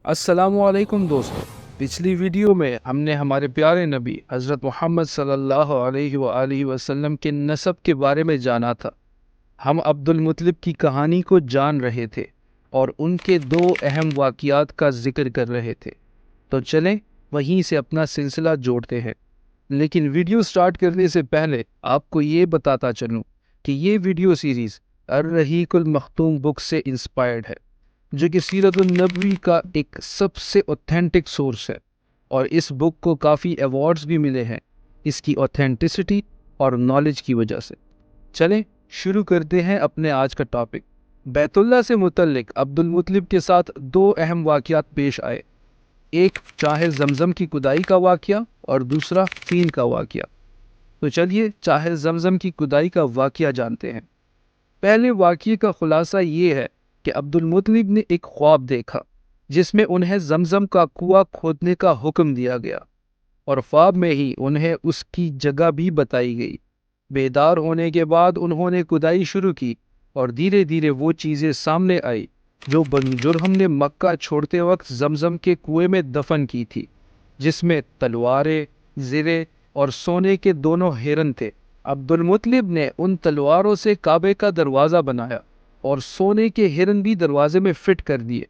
السلام علیکم دوستو، پچھلی ویڈیو میں ہم نے ہمارے پیارے نبی حضرت محمد صلی اللہ علیہ وآلہ وسلم کے نسب کے بارے میں جانا تھا۔ ہم عبد المطلب کی کہانی کو جان رہے تھے اور ان کے دو اہم واقعات کا ذکر کر رہے تھے، تو چلیں وہیں سے اپنا سلسلہ جوڑتے ہیں۔ لیکن ویڈیو سٹارٹ کرنے سے پہلے آپ کو یہ بتاتا چلوں کہ یہ ویڈیو سیریز الرحیق المختوم بک سے انسپائرڈ ہے، جو کہ سیرت النبوی کا ایک سب سے اوتھینٹک سورس ہے، اور اس بک کو کافی ایوارڈز بھی ملے ہیں اس کی اوتھینٹسٹی اور نالج کی وجہ سے۔ چلیں شروع کرتے ہیں اپنے آج کا ٹاپک۔ بیت اللہ سے متعلق عبد المطلب کے ساتھ دو اہم واقعات پیش آئے، ایک چاہے زمزم کی کھدائی کا واقعہ اور دوسرا فیل کا واقعہ۔ تو چلیے چاہے زمزم کی کھدائی کا واقعہ جانتے ہیں۔ پہلے واقعے کا خلاصہ یہ ہے کہ عبد المطلب نے ایک خواب دیکھا جس میں انہیں زمزم کا کنواں کھودنے کا حکم دیا گیا، اور خواب میں ہی انہیں اس کی جگہ بھی بتائی گئی۔ بیدار ہونے کے بعد انہوں نے کھدائی شروع کی اور دھیرے دھیرے وہ چیزیں سامنے آئی جو بنو جرہم نے مکہ چھوڑتے وقت زمزم کے کنویں میں دفن کی تھی، جس میں تلواریں، زرے اور سونے کے دونوں ہرن تھے۔ عبد المطلب نے ان تلواروں سے کعبے کا دروازہ بنایا اور سونے کے ہرن بھی دروازے میں فٹ کر دیے۔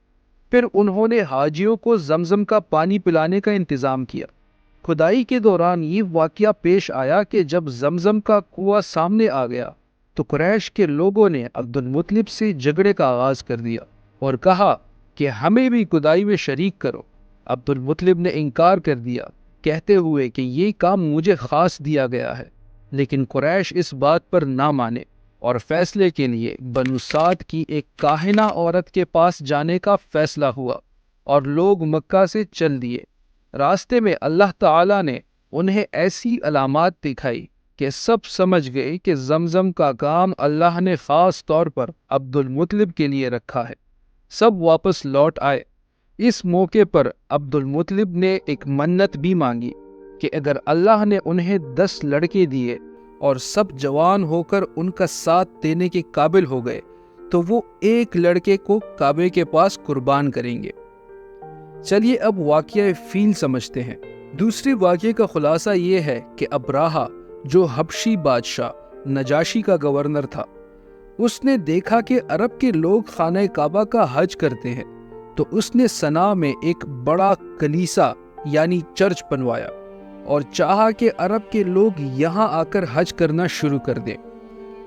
پھر انہوں نے حاجیوں کو زمزم کا پانی پلانے کا انتظام کیا۔ کھدائی کے دوران یہ واقعہ پیش آیا کہ جب زمزم کا کنواں سامنے آ گیا تو قریش کے لوگوں نے عبد المطلب سے جھگڑے کا آغاز کر دیا اور کہا کہ ہمیں بھی کھدائی میں شریک کرو۔ عبد المطلب نے انکار کر دیا، کہتے ہوئے کہ یہ کام مجھے خاص دیا گیا ہے، لیکن قریش اس بات پر نہ مانے اور فیصلے کے لیے بنو سعد کی ایک کاہنہ عورت کے پاس جانے کا فیصلہ ہوا اور لوگ مکہ سے چل دیے۔ راستے میں اللہ تعالیٰ نے انہیں ایسی علامات دکھائی کہ سب سمجھ گئے کہ زمزم کا کام اللہ نے خاص طور پر عبد المطلب کے لیے رکھا ہے۔ سب واپس لوٹ آئے۔ اس موقع پر عبد المطلب نے ایک منت بھی مانگی کہ اگر اللہ نے انہیں 10 لڑکے دیے اور سب جوان ہو کر ان کا ساتھ دینے کے قابل ہو گئے تو وہ ایک لڑکے کو کعبے کے پاس قربان کریں گے۔ چلیے اب واقعہ فیل سمجھتے ہیں۔ دوسرے واقعے کا خلاصہ یہ ہے کہ ابراہہ، جو حبشی بادشاہ نجاشی کا گورنر تھا، اس نے دیکھا کہ عرب کے لوگ خانہ کعبہ کا حج کرتے ہیں، تو اس نے صنعاء میں ایک بڑا کلیسا یعنی چرچ بنوایا اور چاہا کہ عرب کے لوگ یہاں آ کر حج کرنا شروع کر دیں۔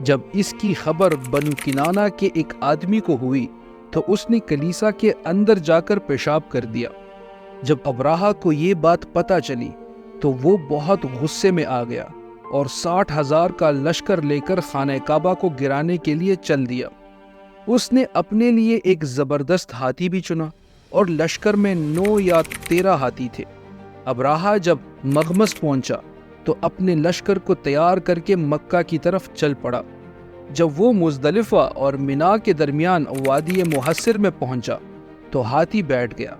جب اس کی خبر بنو کنانہ کے ایک آدمی کو ہوئی تو اس نے کلیسا کے اندر جا کر پیشاب کر دیا۔ جب ابراہہ کو یہ بات پتہ چلی تو وہ بہت غصے میں آ گیا اور 60,000 کا لشکر لے کر خانہ کعبہ کو گرانے کے لیے چل دیا۔ اس نے اپنے لیے ایک زبردست ہاتھی بھی چنا اور لشکر میں 9 یا 13 ہاتھی تھے۔ ابراہہ جب مغمس پہنچا تو اپنے لشکر کو تیار کر کے مکہ کی طرف چل پڑا۔ جب وہ مزدلفہ اور منا کے درمیان وادی محصر میں پہنچا تو ہاتھی بیٹھ گیا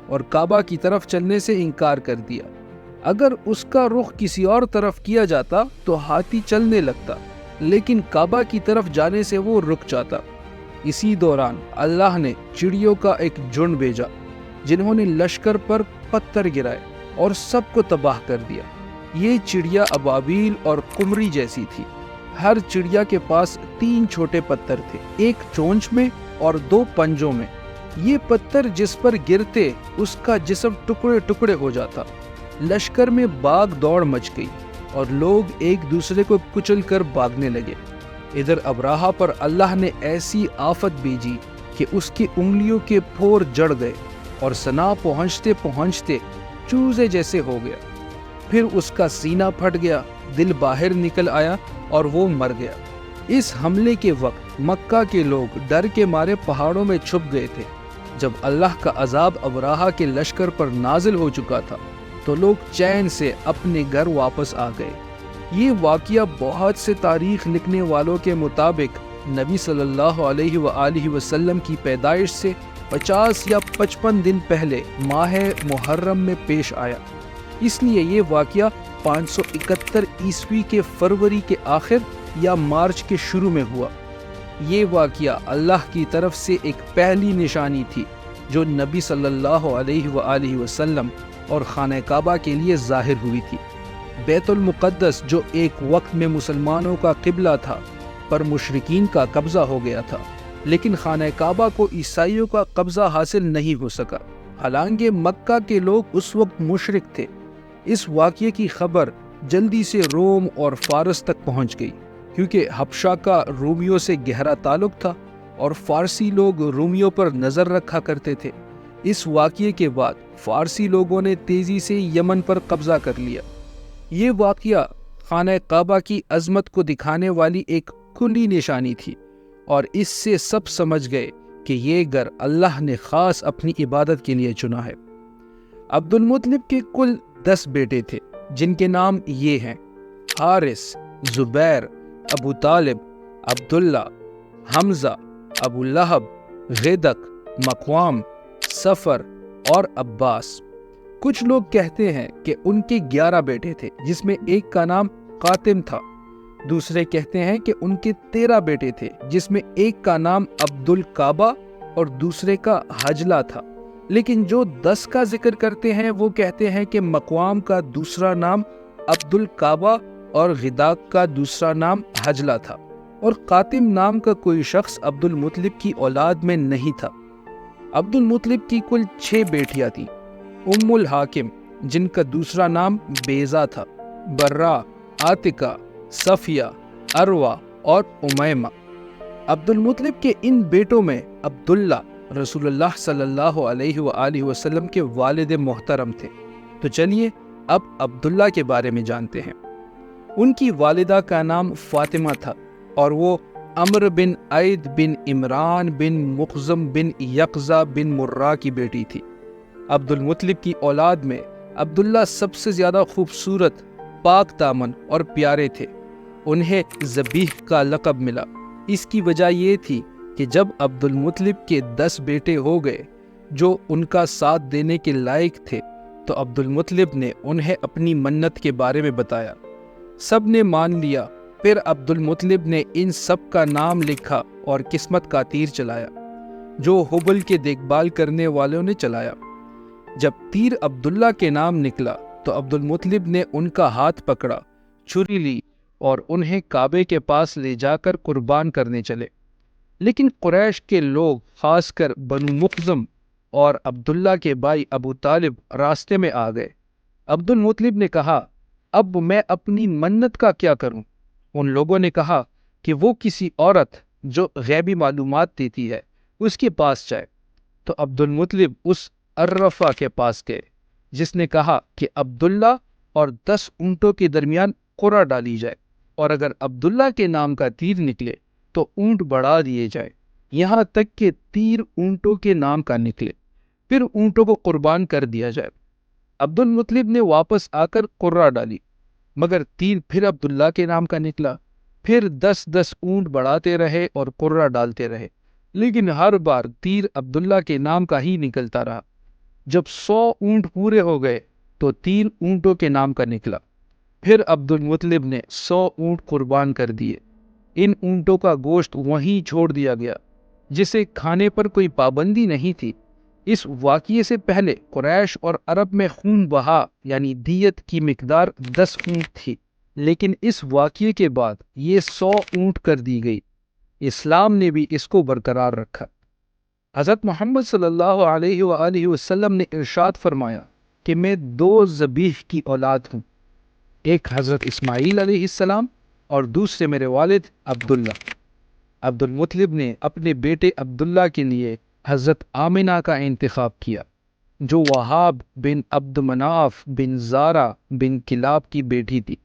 اور کعبہ کی طرف چلنے سے انکار کر دیا۔ اگر اس کا رخ کسی اور طرف کیا جاتا تو ہاتھی چلنے لگتا، لیکن کعبہ کی طرف جانے سے وہ رک جاتا۔ اسی دوران اللہ نے چڑیوں کا ایک جھنڈ بھیجا جنہوں نے لشکر پر پتھر گرائے اور سب کو تباہ کر دیا۔ یہ چڑیا ابابیل اور قمری جیسی تھی۔ ہر چڑیا کے پاس 3 چھوٹے پتھر تھے، ایک چونچ میں اور 2 پنجوں میں۔ یہ پتھر جس پر گرتے اس کا جسم ٹکڑے ٹکڑے ہو جاتا۔ لشکر میں باغ دوڑ مچ گئی اور لوگ ایک دوسرے کو کچل کر بھاگنے لگے۔ ادھر ابراہہ پر اللہ نے ایسی آفت بھیجی کہ اس کی انگلیوں کے پھور جڑ گئے اور صنعاء پہنچتے پہنچتے چوزے جیسے ہو گیا۔ پھر اس کا سینہ پھٹ گیا، دل باہر نکل آیا اور وہ مر گیا۔ اس حملے کے وقت مکہ کے لوگ ڈر کے مارے پہاڑوں میں چھپ گئے تھے۔ جب اللہ کا عذاب ابراہہ کے لشکر پر نازل ہو چکا تھا تو لوگ چین سے اپنے گھر واپس آ گئے۔ یہ واقعہ بہت سے تاریخ لکھنے والوں کے مطابق نبی صلی اللہ علیہ وآلہ وسلم کی پیدائش سے 50 یا 55 دن پہلے ماہ محرم میں پیش آیا۔ اس لیے یہ واقعہ 571 عیسوی کے فروری کے آخر یا مارچ کے شروع میں ہوا۔ یہ واقعہ اللہ کی طرف سے ایک پہلی نشانی تھی جو نبی صلی اللہ علیہ وآلہ وسلم اور خانہ کعبہ کے لیے ظاہر ہوئی تھی۔ بیت المقدس جو ایک وقت میں مسلمانوں کا قبلہ تھا پر مشرکین کا قبضہ ہو گیا تھا، لیکن خانہ کعبہ کو عیسائیوں کا قبضہ حاصل نہیں ہو سکا، حالانکہ مکہ کے لوگ اس وقت مشرک تھے۔ اس واقعے کی خبر جلدی سے روم اور فارس تک پہنچ گئی، کیونکہ حبشہ کا رومیوں سے گہرا تعلق تھا اور فارسی لوگ رومیوں پر نظر رکھا کرتے تھے۔ اس واقعے کے بعد فارسی لوگوں نے تیزی سے یمن پر قبضہ کر لیا۔ یہ واقعہ خانہ کعبہ کی عظمت کو دکھانے والی ایک کھلی نشانی تھی، اور اس سے سب سمجھ گئے کہ یہ گھر اللہ نے خاص اپنی عبادت کے لیے چنا ہے۔ عبد المطلب کے کل 10 بیٹے تھے، جن کے نام یہ ہیں: حارث، زبیر، ابو طالب، عبداللہ، حمزہ، ابو لہب، غیدق، مقوام، سفر اور عباس۔ کچھ لوگ کہتے ہیں کہ ان کے 11 بیٹے تھے، جس میں ایک کا نام قاتم تھا۔ دوسرے کہتے ہیں کہ ان کے 13 بیٹے تھے، جس میں ایک کا نام عبد الکعبہ اور دوسرے کا حجلہ تھا۔ لیکن جو 10 کا ذکر کرتے ہیں وہ کہتے ہیں کہ مقوام کا دوسرا نام عبد الکعبہ اور غیدق کا دوسرا نام حجلہ تھا، اور قاتم نام کا کوئی شخص عبد المطلب کی اولاد میں نہیں تھا۔ عبد المطلب کی کل 6 بیٹیاں تھیں: ام الحاکم، جن کا دوسرا نام بیضہ تھا، برا، عاتقہ، صفیہ، عروہ اور امیمہ۔ عبد المطلب کے ان بیٹوں میں عبداللہ رسول اللہ صلی اللہ علیہ وآلہ وسلم کے والد محترم تھے۔ تو چلیے اب عبداللہ کے بارے میں جانتے ہیں۔ ان کی والدہ کا نام فاطمہ تھا، اور وہ عمر بن عید بن عمران بن مخزم بن یقظہ بن مرہ کی بیٹی تھی۔ عبد المطلب کی اولاد میں عبداللہ سب سے زیادہ خوبصورت، پاک دامن اور پیارے تھے۔ انہیں ذبیح کا لقب ملا۔ اس کی وجہ یہ تھی کہ جب عبد المطلب کے 10 بیٹے ہو گئے جو ان کا ساتھ دینے کے لائق تھے، تو عبد المطلب نے انہیں اپنی منت کے بارے میں بتایا۔ سب نے مان لیا۔ پھر عبد المطلب نے ان سب کا نام لکھا اور قسمت کا تیر چلایا، جو حبل کے دیکھ بھال کرنے والوں نے چلایا۔ جب تیر عبداللہ کے نام نکلا تو عبد المطلب نے ان کا ہاتھ پکڑا، چھری لی اور انہیں کعبے کے پاس لے جا کر قربان کرنے چلے۔ لیکن قریش کے لوگ، خاص کر بنو مخزم اور عبداللہ کے بھائی ابو طالب، راستے میں آ گئے۔ عبد المطلب نے کہا، اب میں اپنی منت کا کیا کروں؟ ان لوگوں نے کہا کہ وہ کسی عورت جو غیبی معلومات دیتی ہے اس کے پاس جائے۔ تو عبد المطلب اس عرفہ کے پاس گئے، جس نے کہا کہ عبداللہ اور 10 اونٹوں کے درمیان قرعہ ڈالی جائے، اور اگر عبداللہ کے نام کا تیر نکلے تو اونٹ بڑھا دیے جائے، یہاں تک کہ تیر اونٹوں کے نام کا نکلے، پھر اونٹوں کو قربان کر دیا جائے۔ عبد المطلب نے واپس آ کر قرعہ ڈالی، مگر تیر پھر عبداللہ کے نام کا نکلا۔ پھر 10 اونٹ بڑھاتے رہے اور قرعہ ڈالتے رہے، لیکن ہر بار تیر عبداللہ کے نام کا ہی نکلتا رہا۔ جب 100 اونٹ پورے ہو گئے تو تیر اونٹوں کے نام کا نکلا۔ پھر عبد المطلب نے 100 اونٹ قربان کر دیے۔ ان اونٹوں کا گوشت وہیں چھوڑ دیا گیا، جسے کھانے پر کوئی پابندی نہیں تھی۔ اس واقعے سے پہلے قریش اور عرب میں خون بہا یعنی دیت کی مقدار 10 اونٹ تھی، لیکن اس واقعے کے بعد یہ 100 اونٹ کر دی گئی۔ اسلام نے بھی اس کو برقرار رکھا۔ حضرت محمد صلی اللہ علیہ وآلہ وسلم نے ارشاد فرمایا کہ میں 2 ذبیح کی اولاد ہوں، ایک حضرت اسماعیل علیہ السلام اور دوسرے میرے والد عبداللہ۔ عبد المطلب نے اپنے بیٹے عبداللہ کے لیے حضرت آمنہ کا انتخاب کیا، جو وہاب بن عبد مناف بن زارہ بن کلاب کی بیٹی تھی،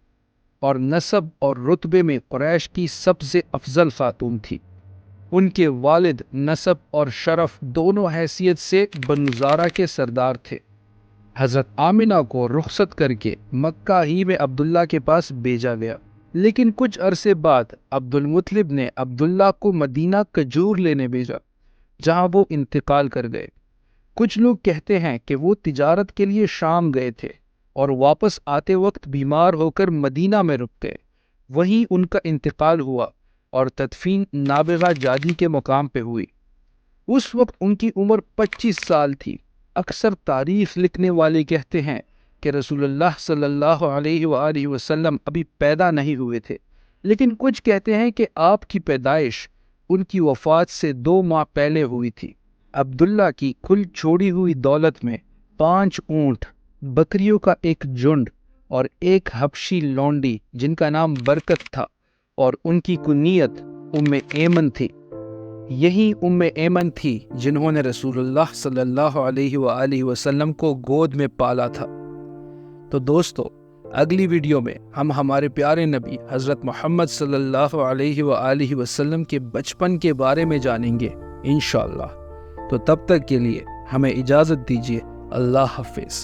اور نسب اور رتبے میں قریش کی سب سے افضل خاتون تھی۔ ان کے والد نسب اور شرف دونوں حیثیت سے بنو زارہ کے سردار تھے۔ حضرت آمنہ کو رخصت کر کے مکہ ہی میں عبداللہ کے پاس بھیجا گیا، لیکن کچھ عرصے بعد عبد المطلب نے عبداللہ کو مدینہ کھجور لینے بھیجا، جہاں وہ انتقال کر گئے۔ کچھ لوگ کہتے ہیں کہ وہ تجارت کے لیے شام گئے تھے اور واپس آتے وقت بیمار ہو کر مدینہ میں رک گئے، وہیں ان کا انتقال ہوا اور تدفین نابغہ جادی کے مقام پہ ہوئی۔ اس وقت ان کی عمر 25 سال تھی۔ اکثر تاریخ لکھنے والے کہتے ہیں کہ رسول اللہ صلی اللہ علیہ وآلہ وسلم ابھی پیدا نہیں ہوئے تھے، لیکن کچھ کہتے ہیں کہ آپ کی پیدائش ان کی وفات سے 2 ماہ پہلے ہوئی تھی۔ عبداللہ کی کل چھوڑی ہوئی دولت میں 5 اونٹ، بکریوں کا ایک جھنڈ اور ایک حبشی لونڈی جن کا نام برکت تھا اور ان کی کنیت ام ایمن تھی۔ یہی ام ایمن تھی جنہوں نے رسول اللہ صلی اللہ علیہ وآلہ وسلم کو گود میں پالا تھا۔ تو دوستو، اگلی ویڈیو میں ہم ہمارے پیارے نبی حضرت محمد صلی اللہ علیہ وآلہ وسلم کے بچپن کے بارے میں جانیں گے انشاءاللہ۔ تو تب تک کے لیے ہمیں اجازت دیجیے۔ اللہ حافظ۔